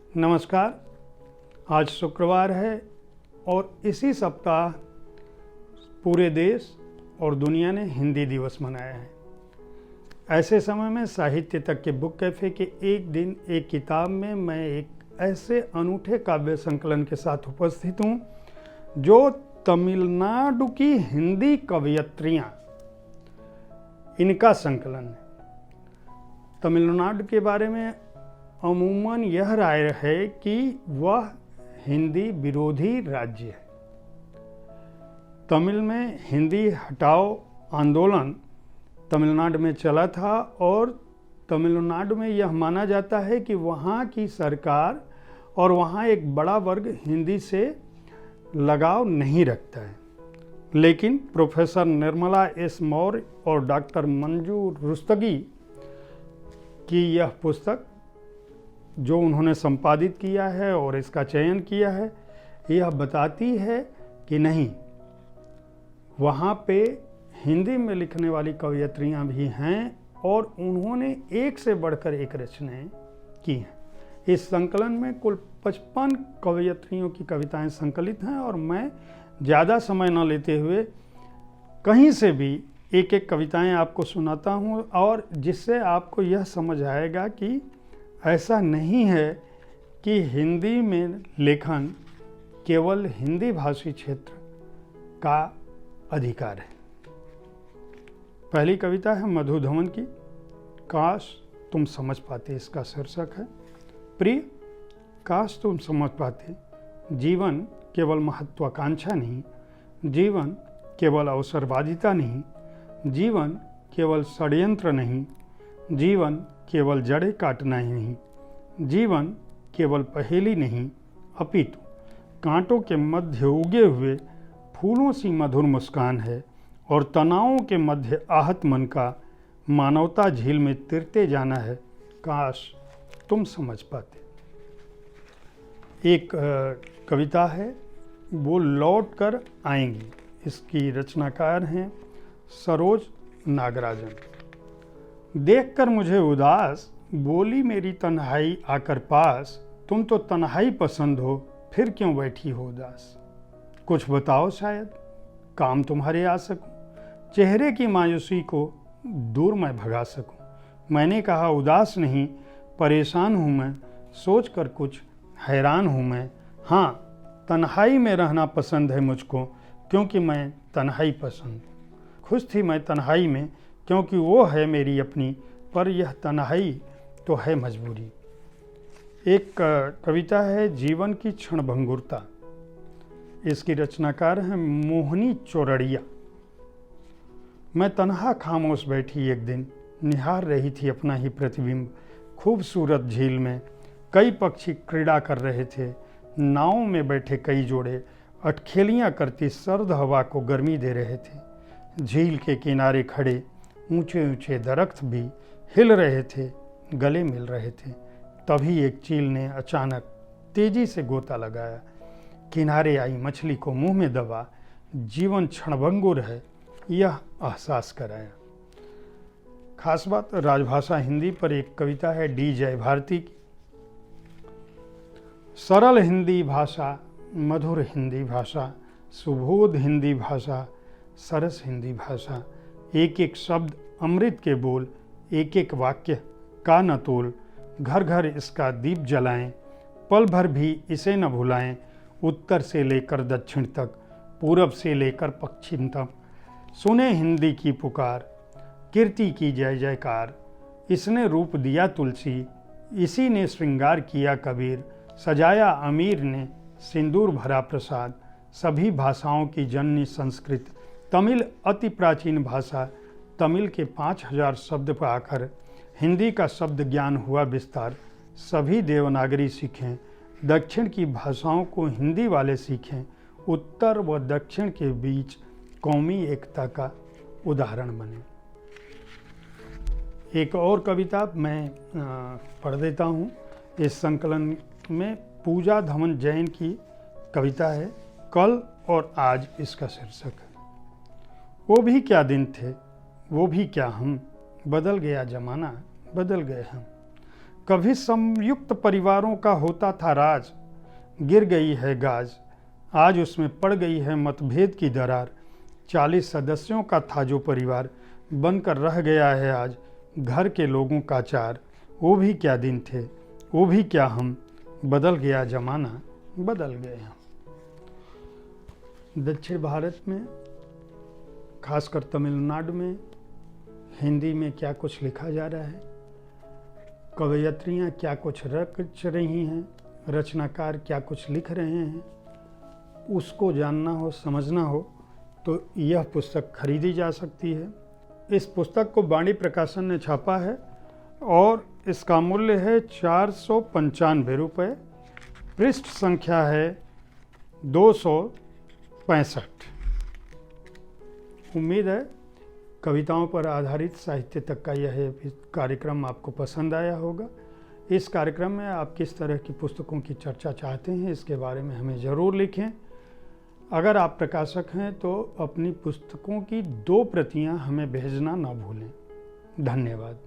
नमस्कार। आज शुक्रवार है और इसी सप्ताह पूरे देश और दुनिया ने हिंदी दिवस मनाया है। ऐसे समय में साहित्य तक के बुक कैफ़े के एक दिन एक किताब में मैं एक ऐसे अनूठे काव्य संकलन के साथ उपस्थित हूँ जो तमिलनाडु की हिंदी कवयित्रियाँ, इनका संकलन है। तमिलनाडु के बारे में अमूमन यह राय है कि वह हिंदी विरोधी राज्य है। तमिल में हिंदी हटाओ आंदोलन तमिलनाडु में चला था और तमिलनाडु में यह माना जाता है कि वहाँ की सरकार और वहाँ एक बड़ा वर्ग हिंदी से लगाव नहीं रखता है। लेकिन प्रोफेसर निर्मला एस मौर्य और डॉक्टर मंजू रुस्तगी की यह पुस्तक जो उन्होंने संपादित किया है और इसका चयन किया है, यह बताती है कि नहीं, वहाँ पे हिंदी में लिखने वाली कवयित्रियाँ भी हैं और उन्होंने एक से बढ़कर एक रचनाएं की हैं। इस संकलन में कुल 55 कवयित्रियों की कविताएं संकलित हैं और मैं ज़्यादा समय न लेते हुए कहीं से भी एक एक कविताएं आपको सुनाता हूं और जिससे आपको यह समझ आएगा कि ऐसा नहीं है कि हिंदी में लेखन केवल हिंदी भाषी क्षेत्र का अधिकार है। पहली कविता है मधुधवन की, काश तुम समझ पाते, इसका शीर्षक है। प्रिय, काश तुम समझ पाते, जीवन केवल महत्वाकांक्षा नहीं, जीवन केवल अवसरवादिता नहीं, जीवन केवल षड्यंत्र नहीं, जीवन केवल जड़ें काटना ही नहीं, जीवन केवल पहेली नहीं, अपितु कांटों के मध्य उगे हुए फूलों सी मधुर मुस्कान है और तनावों के मध्य आहत मन का मानवता झील में तिरते जाना है। काश तुम समझ पाते। एक कविता है, वो लौट कर आएंगी। इसकी रचनाकार हैं सरोज नागराजन। देखकर मुझे उदास बोली मेरी तन्हाई आकर पास, तुम तो तन्हाई पसंद हो, फिर क्यों बैठी हो उदास। कुछ बताओ, शायद काम तुम्हारे आ सकूं, चेहरे की मायूसी को दूर मैं भगा सकूं। मैंने कहा उदास नहीं, परेशान हूं मैं, सोच कर कुछ हैरान हूं मैं। हाँ, तन्हाई में रहना पसंद है मुझको, क्योंकि मैं तन्हाई पसंद। खुश थी मैं तन्हाई में, क्योंकि वो है मेरी अपनी, पर यह तन्हाई तो है मजबूरी। एक कविता है जीवन की क्षणभंगुरता। इसकी रचनाकार है मोहनी चौरड़िया। मैं तन्हा खामोश बैठी एक दिन, निहार रही थी अपना ही प्रतिबिंब। खूबसूरत झील में कई पक्षी क्रीड़ा कर रहे थे, नाव में बैठे कई जोड़े अटखेलियाँ करती सर्द हवा को गर्मी दे रहे थे। झील के किनारे खड़े ऊंचे ऊंचे दरख्त भी हिल रहे थे, गले मिल रहे थे। तभी एक चील ने अचानक तेजी से गोता लगाया, किनारे आई मछली को मुंह में दबा, जीवन क्षणभंगुर है यह एहसास कराया। खास बात राजभाषा हिंदी पर एक कविता है डी जय भारती की। सरल हिंदी भाषा, मधुर हिंदी भाषा, सुबोध हिंदी भाषा, सरस हिंदी भाषा, एक एक शब्द अमृत के बोल, एक एक वाक्य का न तोल। घर घर इसका दीप जलाएं, पल भर भी इसे न भुलाएं। उत्तर से लेकर दक्षिण तक, पूरब से लेकर पश्चिम तक, सुने हिंदी की पुकार, कीर्ति की जय जयकार। इसने रूप दिया तुलसी, इसी ने श्रृंगार किया कबीर। सजाया अमीर ने सिंदूर भरा प्रसाद, सभी भाषाओं की जननी संस्कृत। तमिल अति प्राचीन भाषा, तमिल के 5000 शब्द पर आकर हिंदी का शब्द ज्ञान हुआ विस्तार। सभी देवनागरी सीखें, दक्षिण की भाषाओं को हिंदी वाले सीखें। उत्तर व दक्षिण के बीच कौमी एकता का उदाहरण बने। एक और कविता मैं पढ़ देता हूँ। इस संकलन में पूजा धवन जैन की कविता है, कल और आज इसका शीर्षक है। वो भी क्या दिन थे, वो भी क्या हम, बदल गया जमाना, बदल गए हम। कभी संयुक्त परिवारों का होता था राज, गिर गई है गाज, आज उसमें पड़ गई है मतभेद की दरार। 40 सदस्यों का था जो परिवार, बनकर रह गया है आज घर के लोगों का चार। वो भी क्या दिन थे, वो भी क्या हम, बदल गया जमाना, बदल गए हम। दक्षिण भारत में, खासकर तमिलनाडु में, हिंदी में क्या कुछ लिखा जा रहा है, कवयित्रियाँ क्या कुछ रच रही हैं, रचनाकार क्या कुछ लिख रहे हैं, उसको जानना हो, समझना हो तो यह पुस्तक खरीदी जा सकती है। इस पुस्तक को बाणी प्रकाशन ने छापा है और इसका मूल्य है 495 रुपये। पृष्ठ संख्या है 265। उम्मीद है कविताओं पर आधारित साहित्य तक का यह कार्यक्रम आपको पसंद आया होगा। इस कार्यक्रम में आप किस तरह की पुस्तकों की चर्चा चाहते हैं, इसके बारे में हमें ज़रूर लिखें। अगर आप प्रकाशक हैं तो अपनी पुस्तकों की 2 प्रतियां हमें भेजना ना भूलें। धन्यवाद।